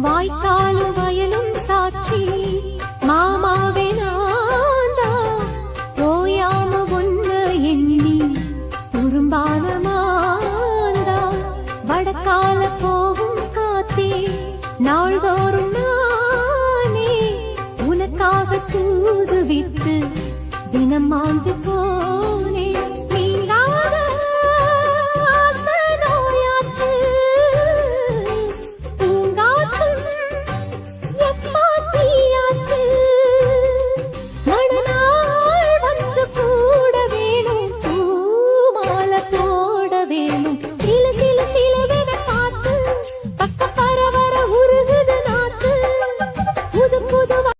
வாய்க்காலும் வயலும் சாட்சி மாமாவே நான்தா ஓயாம ஒன்று எண்ணி துரும்பான மாந்தா வடக்கால போகும் காத்தே நாள்தோறும் நானே உனக்காக தூது விட்டு தினம் மாந்து போனே